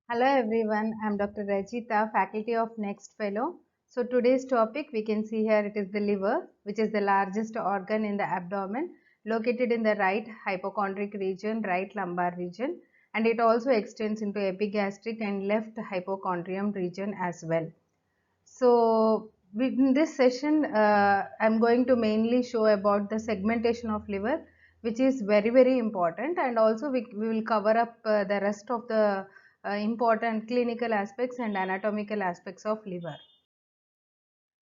Hello everyone, I am Dr. Rajita, faculty of NEXTFELLOW. So today's topic we can see here, it is the liver, which is the largest organ in the abdomen, located in the right hypochondric region, right lumbar region, and it also extends into epigastric and left hypochondrium region as well. So in this session, I'm going to mainly show about the segmentation of liver, which is very important, and also we will cover up the rest of the important clinical aspects and anatomical aspects of liver.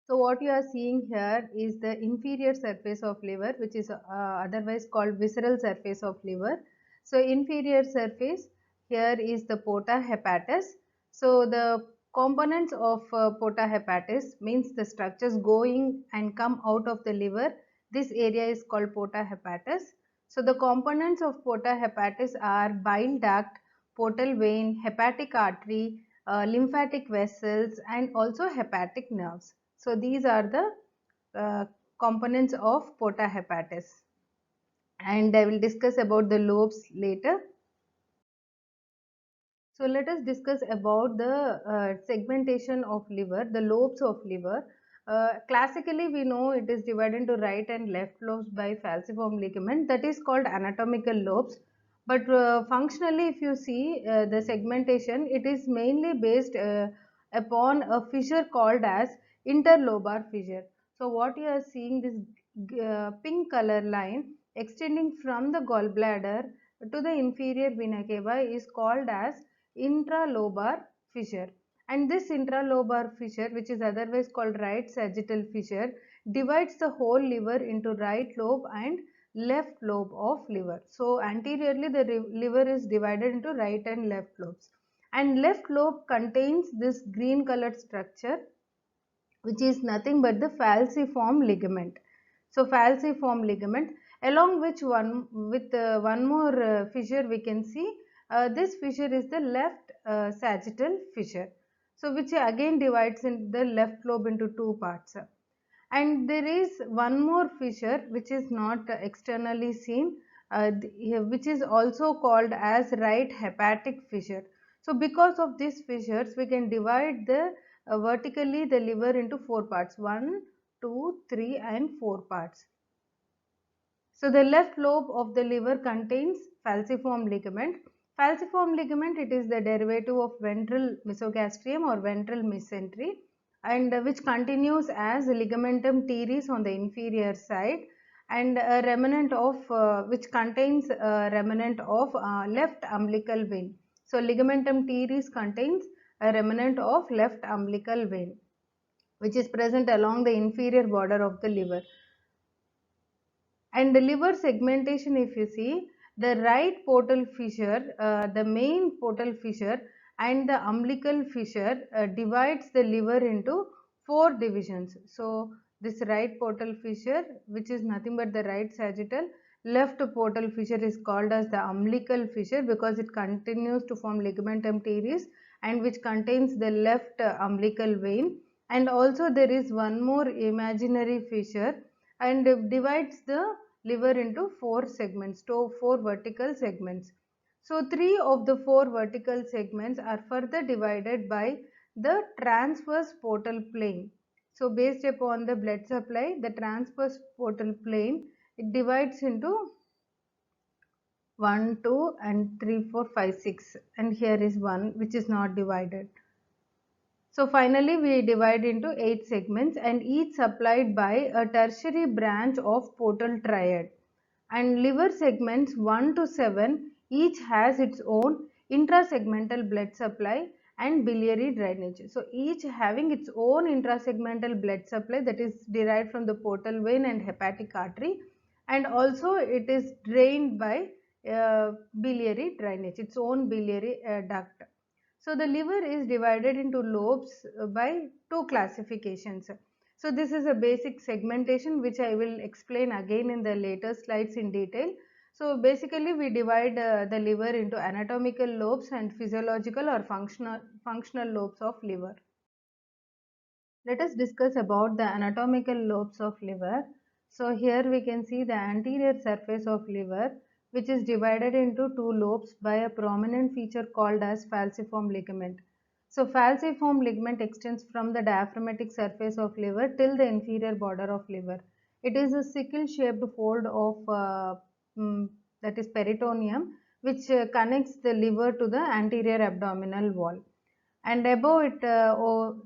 So what you are seeing here is the inferior surface of liver, which is otherwise called visceral surface of liver. So inferior surface, here is the porta hepatis. So the components of porta hepatis means the structures going and come out of the liver. This area is called porta hepatis. So the components of porta hepatis are bile duct, portal vein, hepatic artery, lymphatic vessels, and also hepatic nerves. So these are the components of porta hepatis, and I will discuss about the lobes later. So let us discuss about the segmentation of liver, the lobes of liver. Classically, we know it is divided into right and left lobes by falciform ligament, that is called anatomical lobes. But functionally, if you see the segmentation, it is mainly based upon a fissure called as interlobar fissure. So what you are seeing, this pink color line extending from the gallbladder to the inferior vena cava is called as intralobar fissure, and this intralobar fissure, which is otherwise called right sagittal fissure, divides the whole liver into right lobe and left lobe of liver. So anteriorly the liver is divided into right and left lobes, and left lobe contains this green colored structure, which is nothing but the falciform ligament. So falciform ligament, along which one more fissure we can see. This fissure is the left sagittal fissure. So which again divides in the left lobe into two parts. And there is one more fissure which is not externally seen, which is also called as right hepatic fissure. So because of these fissures, we can divide the vertically the liver into four parts, 1, 2, 3 and 4 parts. So the left lobe of the liver contains falciform ligament. Falciform ligament, it is the derivative of ventral mesogastrium or ventral mesentery, and which continues as ligamentum teres on the inferior side, and a remnant of which contains a remnant of left umbilical vein. So ligamentum teres contains a remnant of left umbilical vein, which is present along the inferior border of the liver. And the liver segmentation, if you see, the right portal fissure, the main portal fissure and the umbilical fissure divides the liver into four divisions. So this right portal fissure, which is nothing but the right sagittal, left portal fissure is called as the umbilical fissure because it continues to form ligamentum teres and which contains the left umbilical vein. And also there is one more imaginary fissure and divides the liver into four segments, so four vertical segments. So three of the four vertical segments are further divided by the transverse portal plane. So based upon the blood supply, the transverse portal plane, it divides into 1, 2 and 3, 4, 5, 6, and here is one which is not divided. So finally we divide into 8 segments and each supplied by a tertiary branch of portal triad. And liver segments 1 to 7 each has its own intrasegmental blood supply and biliary drainage. So each having its own intrasegmental blood supply, that is derived from the portal vein and hepatic artery, and also it is drained by biliary drainage, its own biliary duct. So the liver is divided into lobes by two classifications. So this is a basic segmentation which I will explain again in the later slides in detail. So basically we divide the liver into anatomical lobes and physiological or functional lobes of liver. Let us discuss about the anatomical lobes of liver. So here we can see the anterior surface of liver, which is divided into two lobes by a prominent feature called as falciform ligament. So falciform ligament extends from the diaphragmatic surface of liver till the inferior border of liver. It is a sickle-shaped fold of that is peritoneum, which connects the liver to the anterior abdominal wall. And above it,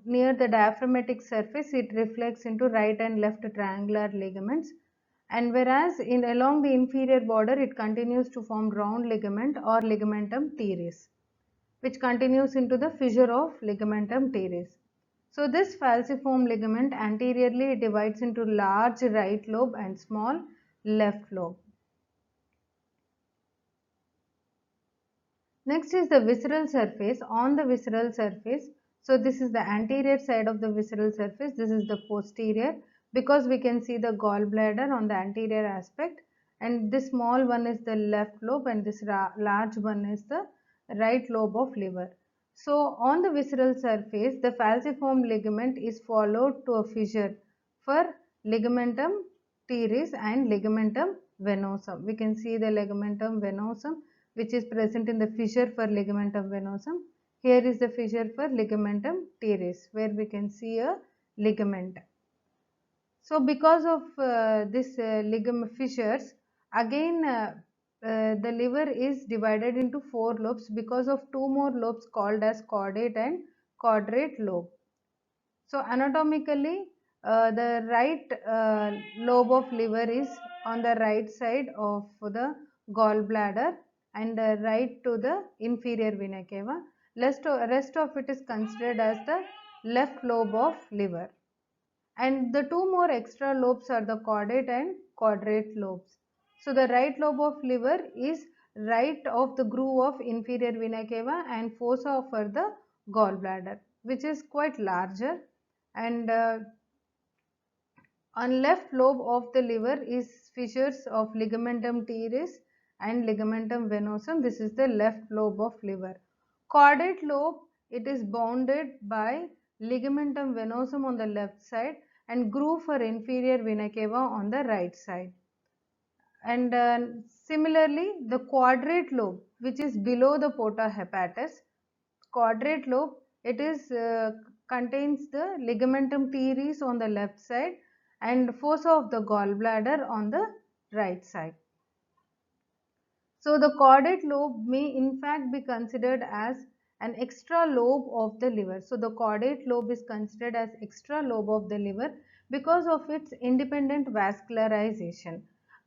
near the diaphragmatic surface, it reflects into right and left triangular ligaments. And whereas along the inferior border, it continues to form round ligament or ligamentum teres, which continues into the fissure of ligamentum teres. So this falciform ligament anteriorly divides into large right lobe and small left lobe. Next is the visceral surface. On the visceral surface, so this is the anterior side of the visceral surface, this is the posterior, because we can see the gallbladder on the anterior aspect, and this small one is the left lobe and this large one is the right lobe of liver. So on the visceral surface, the falciform ligament is followed to a fissure for ligamentum teres and ligamentum venosum. We can see the ligamentum venosum, which is present in the fissure for ligamentum venosum. Here is the fissure for ligamentum teres, where we can see a ligament. So because of this ligament fissures, again the liver is divided into four lobes because of two more lobes called as caudate and quadrate lobe. So anatomically, the right lobe of liver is on the right side of the gallbladder and right to the inferior vena cava. Rest of it is considered as the left lobe of liver. And the two more extra lobes are the caudate and quadrate lobes. So the right lobe of liver is right of the groove of inferior vena cava and fossa for the gallbladder, which is quite larger. And on left lobe of the liver is fissures of ligamentum teres and ligamentum venosum. This is the left lobe of liver. Caudate lobe, it is bounded by ligamentum venosum on the left side and groove for inferior vena cava on the right side. And similarly, the quadrate lobe, which is below the porta hepatis, quadrate lobe, it is contains the ligamentum teres on the left side and fossa of the gallbladder on the right side. So the caudate lobe may in fact be considered as an extra lobe of the liver. So the caudate lobe is considered as extra lobe of the liver because of its independent vascularization,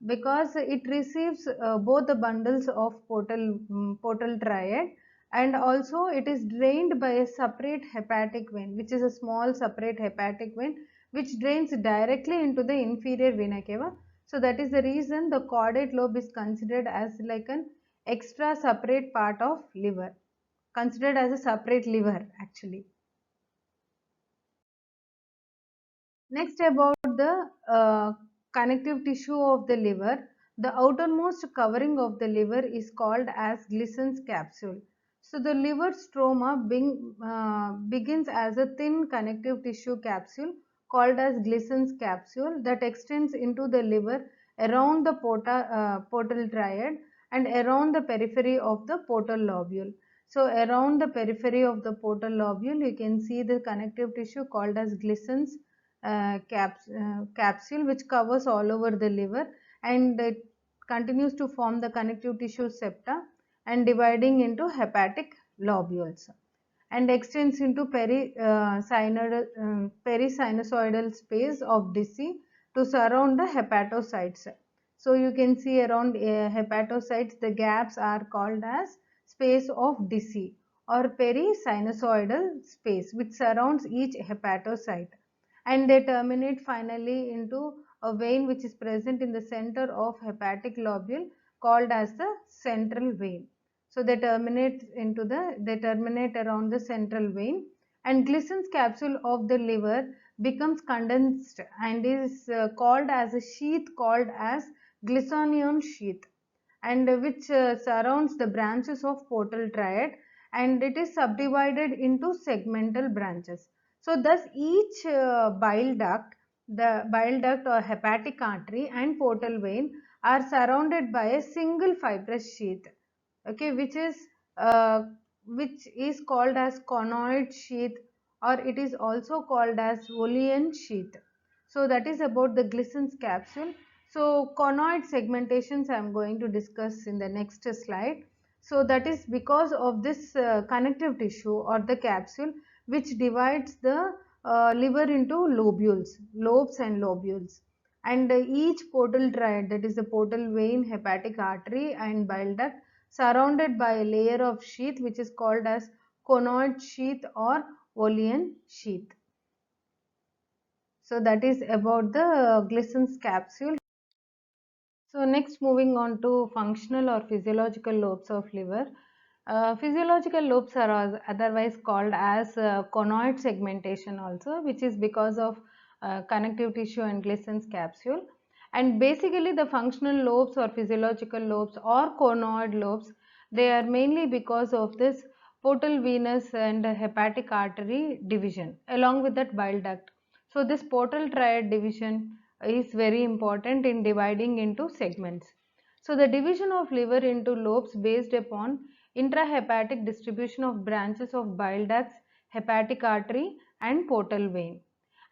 because it receives both the bundles of portal triad, and also it is drained by a separate hepatic vein, which is a small separate hepatic vein which drains directly into the inferior vena cava. So that is the reason the caudate lobe is considered as like an extra separate part of liver, considered as a separate liver actually. Next, about the connective tissue of the liver, the outermost covering of the liver is called as Glissen's capsule. So the liver stroma begins as a thin connective tissue capsule called as Glissen's capsule that extends into the liver around the portal triad and around the periphery of the portal lobule. So around the periphery of the portal lobule, you can see the connective tissue called as Glissen's capsule, which covers all over the liver, and it continues to form the connective tissue septa and dividing into hepatic lobules and extends into perisinusoidal space of Deci to surround the hepatocytes. So you can see around hepatocytes, the gaps are called as space of Deci or perisinusoidal space, which surrounds each hepatocyte, and they terminate finally into a vein which is present in the center of hepatic lobule called as the central vein. So they terminate around the central vein, and Glissen's capsule of the liver becomes condensed and is called as a sheath called as Glissonian sheath, and which surrounds the branches of portal triad, and it is subdivided into segmental branches. So thus each bile duct, the bile duct or hepatic artery and portal vein are surrounded by a single fibrous sheath, okay, uh, which is called as conoid sheath, or it is also called as Wollian sheath. So that is about the glissons capsule. So conoid segmentations I am going to discuss in the next slide. So that is because of this connective tissue or the capsule which divides the liver into lobes and lobules. And each portal triad, that is the portal vein, hepatic artery and bile duct, surrounded by a layer of sheath which is called as conoid sheath or Wollian sheath. So that is about the glissons capsule. So next, moving on to functional or physiological lobes of liver. Physiological lobes are otherwise called as conoid segmentation also, which is because of connective tissue and glissons capsule. And basically the functional lobes or physiological lobes or conoid lobes, they are mainly because of this portal venous and hepatic artery division along with that bile duct. So this portal triad division is very important in dividing into segments. So the division of liver into lobes based upon intrahepatic distribution of branches of bile ducts, hepatic artery and portal vein.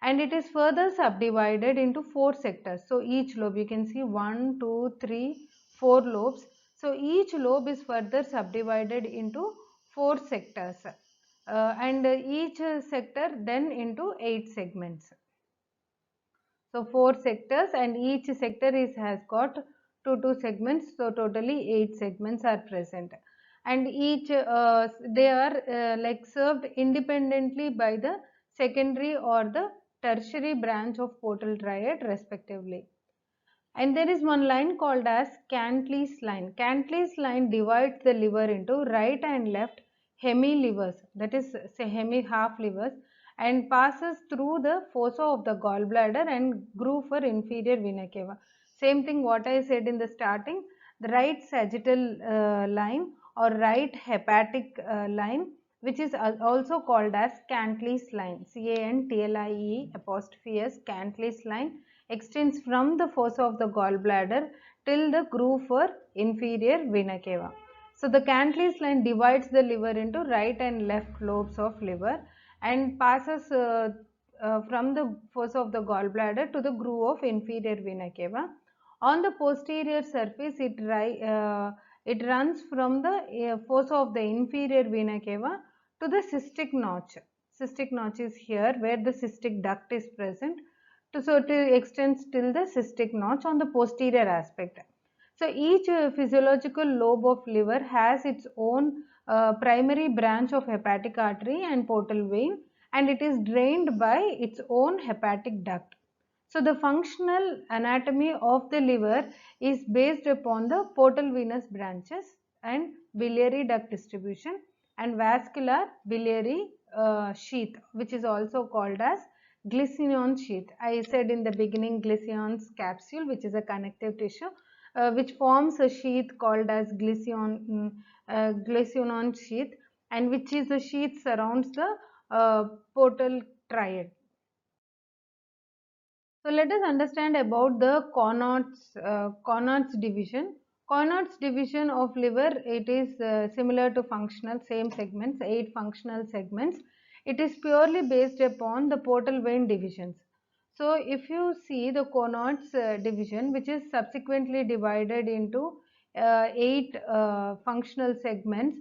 And it is further subdivided into 4 sectors. So each lobe, you can see 1, 2, 3, 4 lobes. So each lobe is further subdivided into 4 sectors, and each sector then into 8 segments. So 4 sectors, and each sector has got 2 segments, so totally 8 segments are present, and each they are like served independently by the secondary or the tertiary branch of portal triad respectively. And there is one line called as Cantley's line. Cantley's line divides the liver into right and left hemilivers, that is say hemi half livers, and passes through the fossa of the gallbladder and groove for inferior vena cava. Same thing what I said in the starting, the right sagittal line or right hepatic line, which is also called as Cantley's line, Cantlie apostrophe S, Cantley's line, extends from the fossa of the gallbladder till the groove for inferior vena cava. So the Cantley's line divides the liver into right and left lobes of liver and passes from the fossa of the gallbladder to the groove of inferior vena cava. On the posterior surface, it runs from the fossa of the inferior vena cava to the cystic notch. Cystic notch is here where the cystic duct is present. So it extends till the cystic notch on the posterior aspect. So each physiological lobe of liver has its own primary branch of hepatic artery and portal vein, and it is drained by its own hepatic duct. So the functional anatomy of the liver is based upon the portal venous branches and biliary duct distribution and vascular biliary sheath, which is also called as glycinon sheath. I said in the beginning glycion's capsule, which is a connective tissue which forms a sheath called as glycinon sheath, and which is the sheath surrounds the portal triad. So let us understand about the Couinaud's division. Couinaud's division of liver, it is similar to functional, same segments, 8 functional segments. It is purely based upon the portal vein divisions. So if you see the Couinaud's division, which is subsequently divided into 8 functional segments,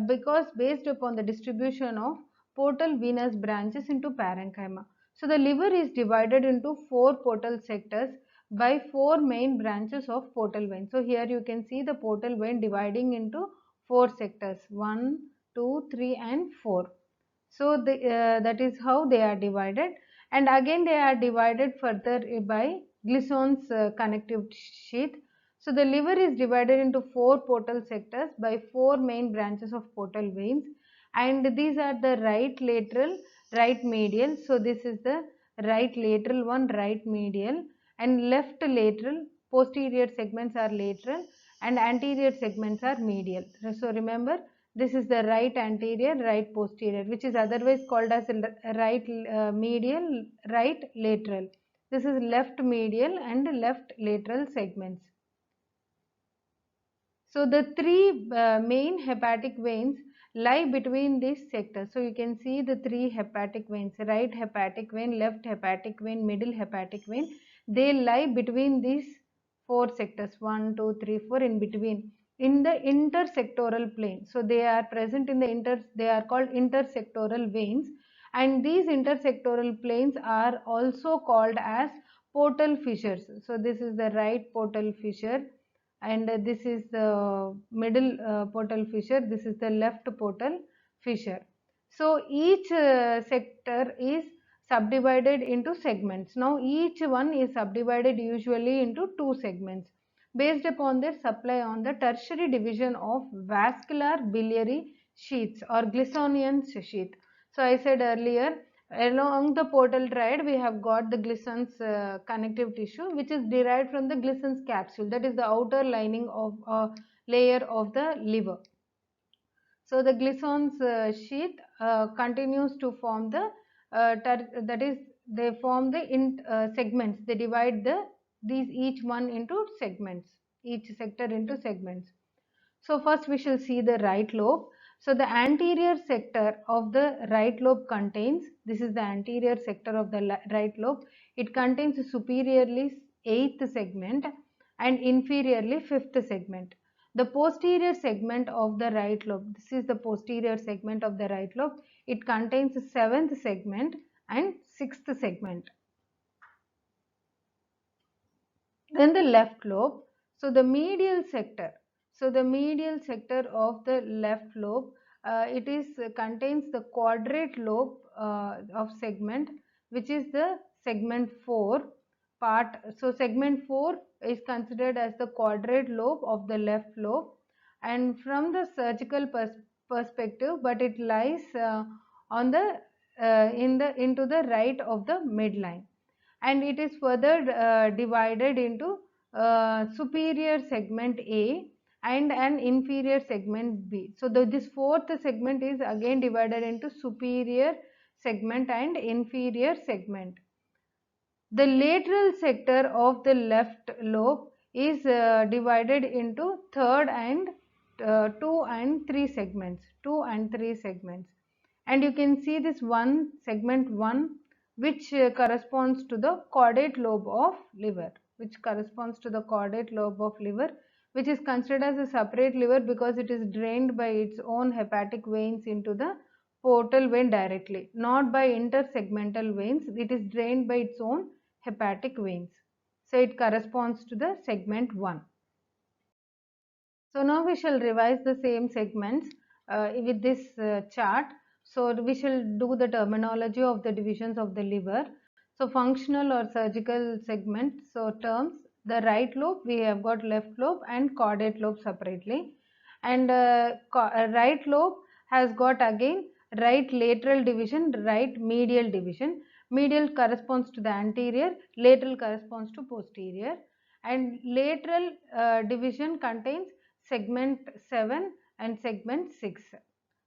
because based upon the distribution of portal venous branches into parenchyma. So the liver is divided into 4 portal sectors by 4 main branches of portal vein. So here you can see the portal vein dividing into 4 sectors, 1, 2, 3 and 4. So that is how they are divided, and again they are divided further by Glisson's connective sheath. So the liver is divided into 4 portal sectors by 4 main branches of portal veins, and these are the right lateral, right medial. So this is the right lateral one, right medial, and left lateral. Posterior segments are lateral and anterior segments are medial. So remember, this is the right anterior, right posterior, which is otherwise called as right medial, right lateral. This is left medial and left lateral segments. So the three main hepatic veins lie between these sectors. So you can see the three hepatic veins, right hepatic vein, left hepatic vein, middle hepatic vein. They lie between these four sectors, 1, 2, 3, 4, in between, in the intersectoral plane. So they are present in the they are called intersectoral veins, and these intersectoral planes are also called as portal fissures. So this is the right portal fissure, and this is the middle portal fissure, this is the left portal fissure. So each sector is subdivided into segments. Now each one is subdivided usually into two segments based upon their supply on the tertiary division of vascular biliary sheaths or Glisonian sheath. So I said earlier, along the portal triad we have got the Glison's connective tissue, which is derived from the Glison's capsule, that is the outer lining of layer of the liver. So the Glison's sheath continues to form the that is, they form the segments. They divide these each one into segments, each sector into segments. So first we shall see the right lobe. So the anterior sector of the right lobe contains, this is the anterior sector of the right lobe, it contains superiorly 8th segment and inferiorly 5th segment. The posterior segment of the right lobe, this is the posterior segment of the right lobe, it contains 7th segment and 6th segment. Then the left lobe, so the medial sector. So the medial sector of the left lobe, it is contains the quadrate lobe of segment, which is the segment 4 part. So segment 4 is considered as the quadrate lobe of the left lobe, and from the surgical perspective, but it lies on the into the right of the midline, and it is further divided into superior segment A and an inferior segment B. So this fourth segment is again divided into superior segment and inferior segment. The lateral sector of the left lobe is divided into third and 2 and 3 segments, and you can see this one segment 1, which corresponds to the caudate lobe of liver, which is considered as a separate liver because it is drained by its own hepatic veins into the portal vein directly, not by intersegmental veins. It is drained by its own hepatic veins. So it corresponds to the segment 1. So now we shall revise the same segments with this chart. So we shall do the terminology of the divisions of the liver. So functional or surgical segment. So terms, the right lobe, we have got left lobe and caudate lobe separately. And right lobe has got again right lateral division, right medial division. Medial corresponds to the anterior, lateral corresponds to posterior. And lateral division contains segment 7 and segment 6,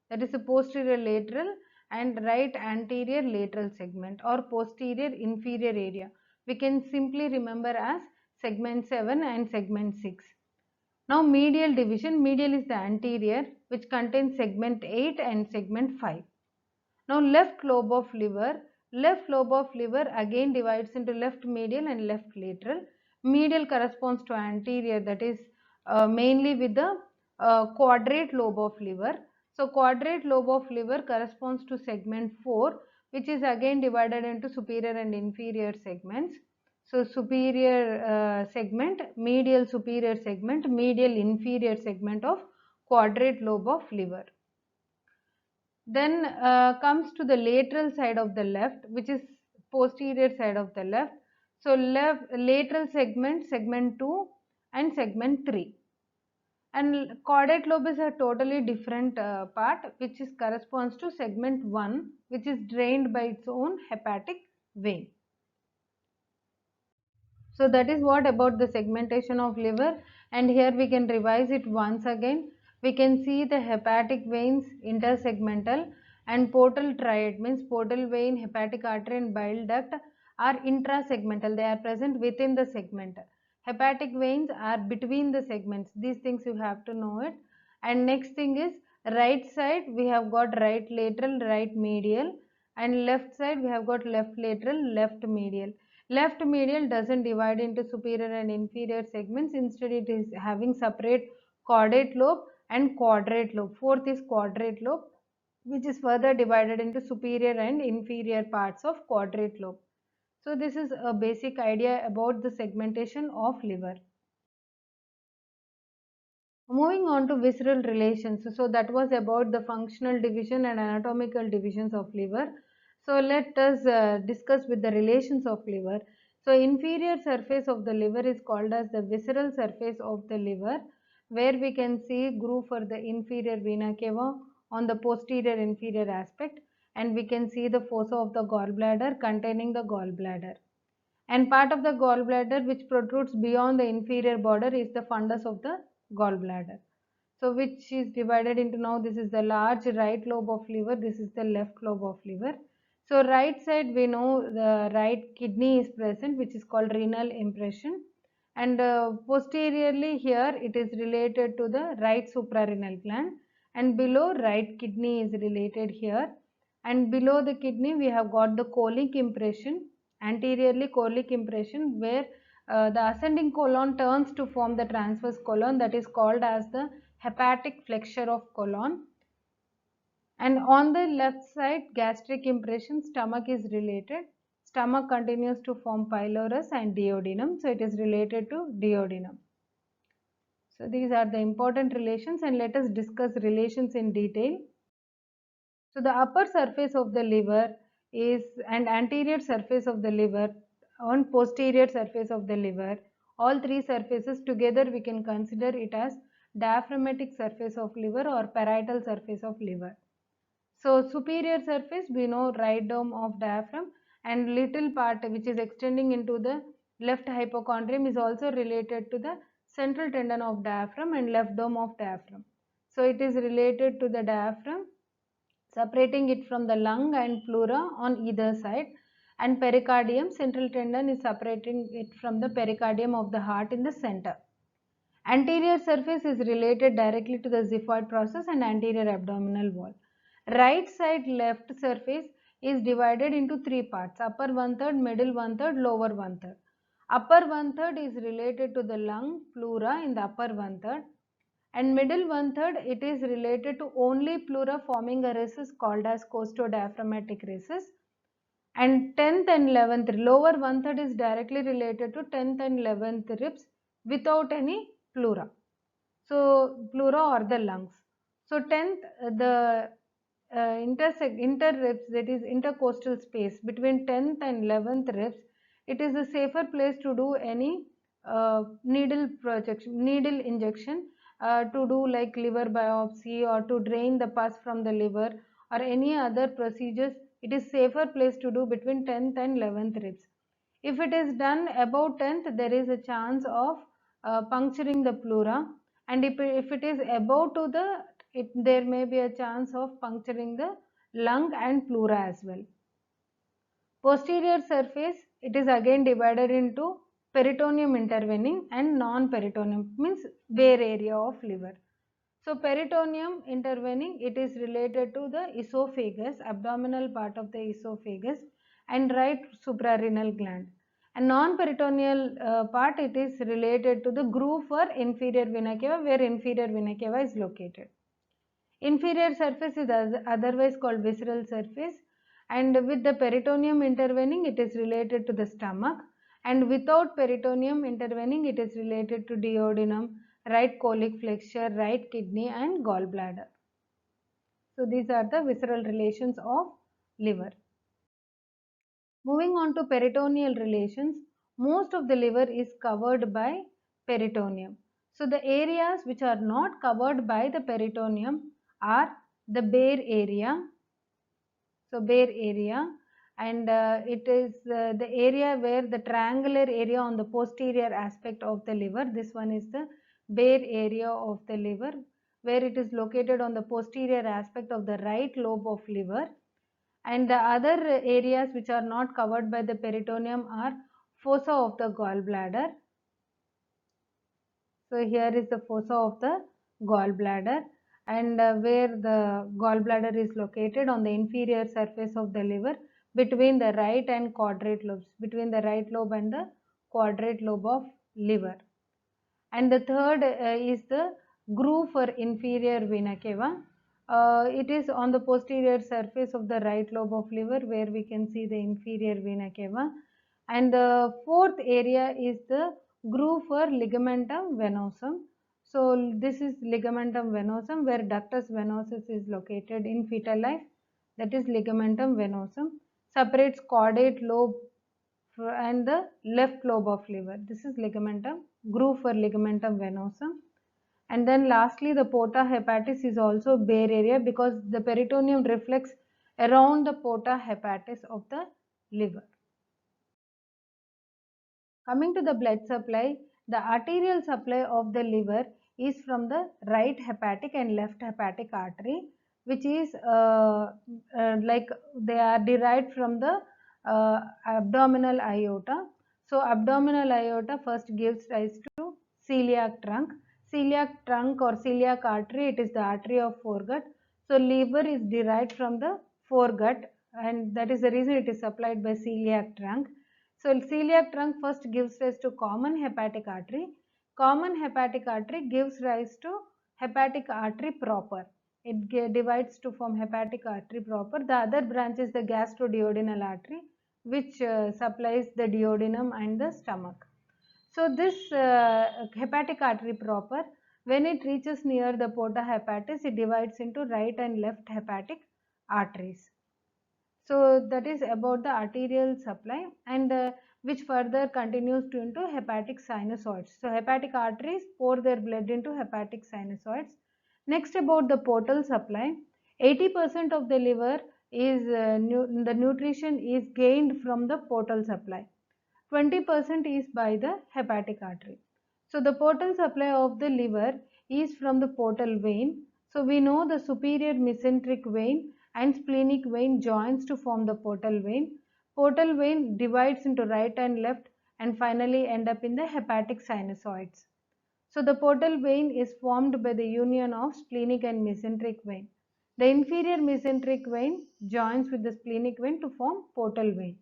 that is a posterior lateral and right anterior lateral segment, or posterior inferior area. We can simply remember as segment 7 and segment 6. Now medial division, medial is the anterior, which contains segment 8 and segment 5. Now left lobe of liver again divides into left medial and left lateral. Medial corresponds to anterior, that is mainly with the quadrate lobe of liver. So quadrate lobe of liver corresponds to segment 4, which is again divided into superior and inferior segments. So superior segment, medial superior segment, medial inferior segment of quadrate lobe of liver. Then comes to the lateral side of the left, which is posterior side of the left. So lateral segment, segment 2 and segment 3. And caudate lobe is a totally different part, which is corresponds to segment 1, which is drained by its own hepatic vein. So that is what about the segmentation of liver, and here we can revise it once again. We can see the hepatic veins intersegmental, and portal triad means portal vein, hepatic artery and bile duct are intrasegmental. They are present within the segment. Hepatic veins are between the segments. These things you have to know it. And next thing is right side we have got right lateral, right medial, and left side we have got left lateral, left medial. Left medial doesn't divide into superior and inferior segments. Instead it is having separate caudate lobe and quadrate lobe. Fourth is quadrate lobe, which is further divided into superior and inferior parts of quadrate lobe. So this is a basic idea about the segmentation of liver. Moving on to visceral relations. So that was about the functional division and anatomical divisions of liver. So let us discuss with the relations of liver. So inferior surface of the liver is called as the visceral surface of the liver, where we can see groove for the inferior vena cava on the posterior inferior aspect, and we can see the fossa of the gallbladder containing the gallbladder. And part of the gallbladder which protrudes beyond the inferior border is the fundus of the gallbladder. So which is divided into, now this is the large right lobe of liver, this is the left lobe of liver. So right side we know the right kidney is present, which is called renal impression, and posteriorly here it is related to the right suprarenal gland, and below right kidney is related here, and below the kidney we have got the colic impression, anteriorly colic impression, where the ascending colon turns to form the transverse colon, that is called as the hepatic flexure of colon. And on the left side gastric impression, stomach is related. Stomach continues to form pylorus and duodenum, so it is related to duodenum. So these are the important relations, and let us discuss relations in detail. So the upper surface of the liver is, and anterior surface of the liver on posterior surface of the liver, all three surfaces together we can consider it as diaphragmatic surface of liver or parietal surface of liver. So superior surface we know right dome of diaphragm, and little part which is extending into the left hypochondrium is also related to the central tendon of diaphragm and left dome of diaphragm. So it is related to the diaphragm, separating it from the lung and pleura on either side, and pericardium, central tendon is separating it from the pericardium of the heart in the center. Anterior surface is related directly to the xiphoid process and anterior abdominal wall. Right side left surface is divided into three parts: upper one third, middle one third, lower one third. Upper one third is related to the lung, pleura in the upper one third, and middle one third it is related to only pleura forming a recess called as costodiaphragmatic recess, and 10th and 11th lower one third is directly related to 10th and 11th ribs without any pleura. So pleura or the lungs. So 10th the inter ribs, that is intercostal space between 10th and 11th ribs, it is a safer place to do any needle projection, needle injection, to do like liver biopsy or to drain the pus from the liver or any other procedures. It is safer place to do between 10th and 11th ribs. If it is done above 10th, there is a chance of puncturing the pleura, and if it is above to the, there may be a chance of puncturing the lung and pleura as well. Posterior surface, it is again divided into peritoneum intervening and non-peritoneum, means bare area of liver. So peritoneum intervening, it is related to the esophagus, abdominal part of the esophagus and right suprarenal gland. And non-peritoneal part, it is related to the groove for inferior vena cava, where inferior vena cava is located. Inferior surface is otherwise called visceral surface, and with the peritoneum intervening it is related to the stomach, and without peritoneum intervening it is related to duodenum, right colic flexure, right kidney and gallbladder. So these are the visceral relations of liver. Moving on to peritoneal relations, most of the liver is covered by peritoneum. So the areas which are not covered by the peritoneum are the bare area. So bare area, and it is the area where the triangular area on the posterior aspect of the liver. This one is the bare area of the liver, where it is located on the posterior aspect of the right lobe of liver. And the other areas which are not covered by the peritoneum are fossa of the gallbladder, So here is the fossa of the gallbladder, and where the gallbladder is located on the inferior surface of the liver between the right and quadrate lobes, between the right lobe and the quadrate lobe of liver. And the third is the groove for inferior vena cava. It is on the posterior surface of the right lobe of liver where we can see the inferior vena cava. And the fourth area is the groove for ligamentum venosum. So this is ligamentum venosum where ductus venosus is located in fetal life. That is ligamentum venosum. Separates caudate lobe and the left lobe of liver. This is ligamentum, groove for ligamentum venosum. And then lastly, the porta hepatis is also bare area because the peritoneum reflects around the porta hepatis of the liver. Coming to the blood supply, the arterial supply of the liver is from the right hepatic and left hepatic artery, which is like they are derived from the abdominal aorta. So abdominal aorta first gives rise to celiac trunk. Celiac trunk or celiac artery, it is the artery of foregut. So liver is derived from the foregut, and that is the reason it is supplied by celiac trunk. So celiac trunk first gives rise to common hepatic artery. Common hepatic artery gives rise to hepatic artery proper. It divides to form hepatic artery proper. The other branch is the gastroduodenal artery, which supplies the duodenum and the stomach. So this hepatic artery proper, when it reaches near the porta hepatis, it divides into right and left hepatic arteries. So that is about the arterial supply, and which further continues to into hepatic sinusoids. So hepatic arteries pour their blood into hepatic sinusoids. Next, about the portal supply, 80% of the liver is the nutrition is gained from the portal supply. 20% is by the hepatic artery. So the portal supply of the liver is from the portal vein. So we know the superior mesenteric vein and splenic vein joins to form the portal vein. Portal vein divides into right and left and finally end up in the hepatic sinusoids. So the portal vein is formed by the union of splenic and mesenteric vein. The inferior mesenteric vein joins with the splenic vein to form portal vein.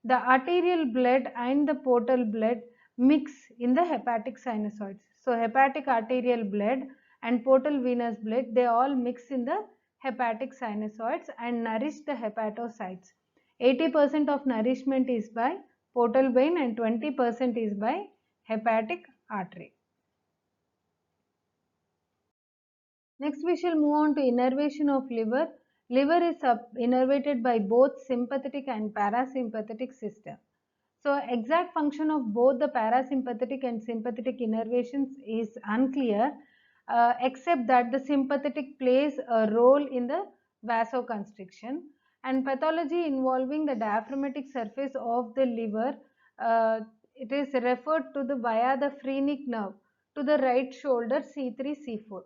The arterial blood and the portal blood mix in the hepatic sinusoids. So hepatic arterial blood and portal venous blood, they all mix in the hepatic sinusoids and nourish the hepatocytes. 80% of nourishment is by portal vein and 20% is by hepatic artery. Next we shall move on to innervation of liver. Liver is innervated by both sympathetic and parasympathetic system. So exact function of both the parasympathetic and sympathetic innervations is unclear, except that the sympathetic plays a role in the vasoconstriction, and pathology involving the diaphragmatic surface of the liver, uh, it is referred to the via the phrenic nerve to the right shoulder C3 C4.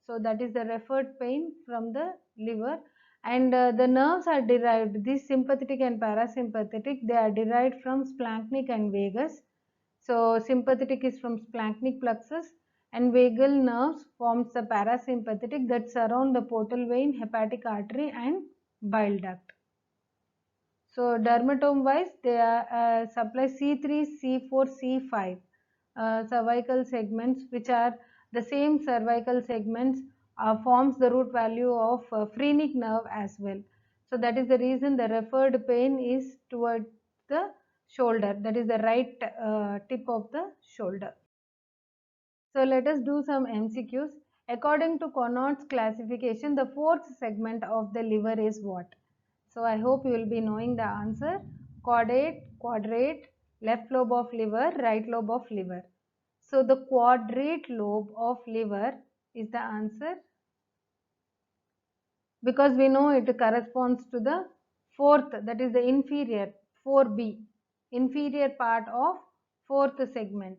So that is the referred pain from the liver, and the nerves are derived, these sympathetic and parasympathetic, they are derived from splanchnic and vagus. So sympathetic is from splanchnic plexus and vagal nerves forms the parasympathetic that surround the portal vein, hepatic artery and bile duct. So dermatome wise, they are supply C3, C4, C5 cervical segments, which are the same cervical segments forms the root value of phrenic nerve as well. So that is the reason the referred pain is towards the shoulder, that is the right tip of the shoulder. So let us do some MCQs. According to Couinaud's classification, the fourth segment of the liver is what? So I hope you will be knowing the answer. Caudate, quadrate, left lobe of liver, right lobe of liver. So the quadrate lobe of liver is the answer, because we know it corresponds to the fourth, that is the inferior 4B, inferior part of fourth segment.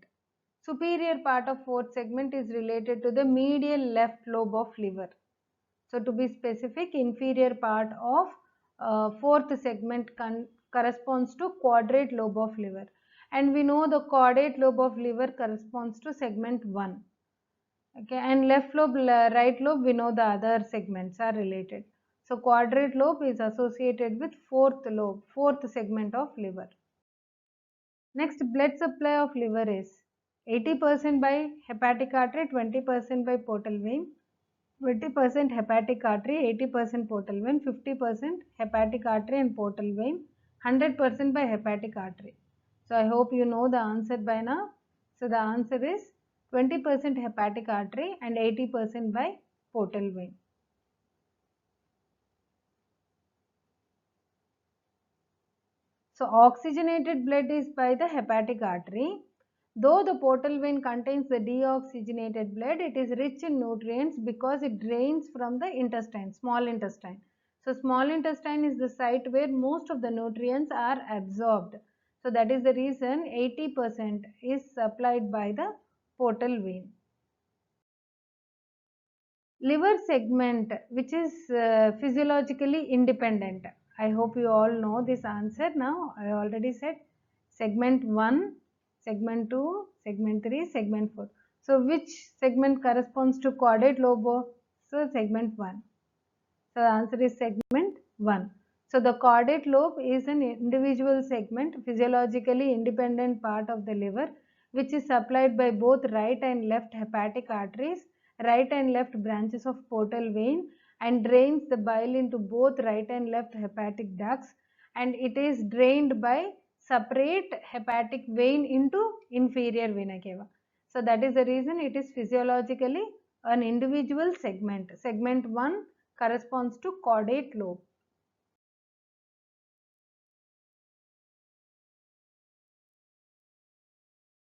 Superior part of fourth segment is related to the medial left lobe of liver. So to be specific, inferior part of fourth segment corresponds to quadrate lobe of liver, and we know the caudate lobe of liver corresponds to segment 1. Okay, and left lobe, right lobe, we know the other segments are related. So quadrate lobe is associated with fourth lobe, fourth segment of liver. Next, blood supply of liver is 80% by hepatic artery, 20% by portal vein, 20% hepatic artery, 80% portal vein, 50% hepatic artery and portal vein, 100% by hepatic artery. So I hope you know the answer by now. So the answer is 20% hepatic artery and 80% by portal vein. So oxygenated blood is by the hepatic artery. Though the portal vein contains the deoxygenated blood, it is rich in nutrients because it drains from the intestine, small intestine. So small intestine is the site where most of the nutrients are absorbed. So that is the reason 80% is supplied by the portal vein. Liver segment, which is physiologically independent. I hope you all know this answer now. I already said segment 1, segment 2, segment 3, segment 4. So which segment corresponds to caudate lobe? So segment 1. So the answer is segment 1. So the caudate lobe is an individual segment, physiologically independent part of the liver, which is supplied by both right and left hepatic arteries, right and left branches of portal vein, and drains the bile into both right and left hepatic ducts, and it is drained by separate hepatic vein into inferior vena cava. So that is the reason it is physiologically an individual segment. Segment 1 corresponds to caudate lobe.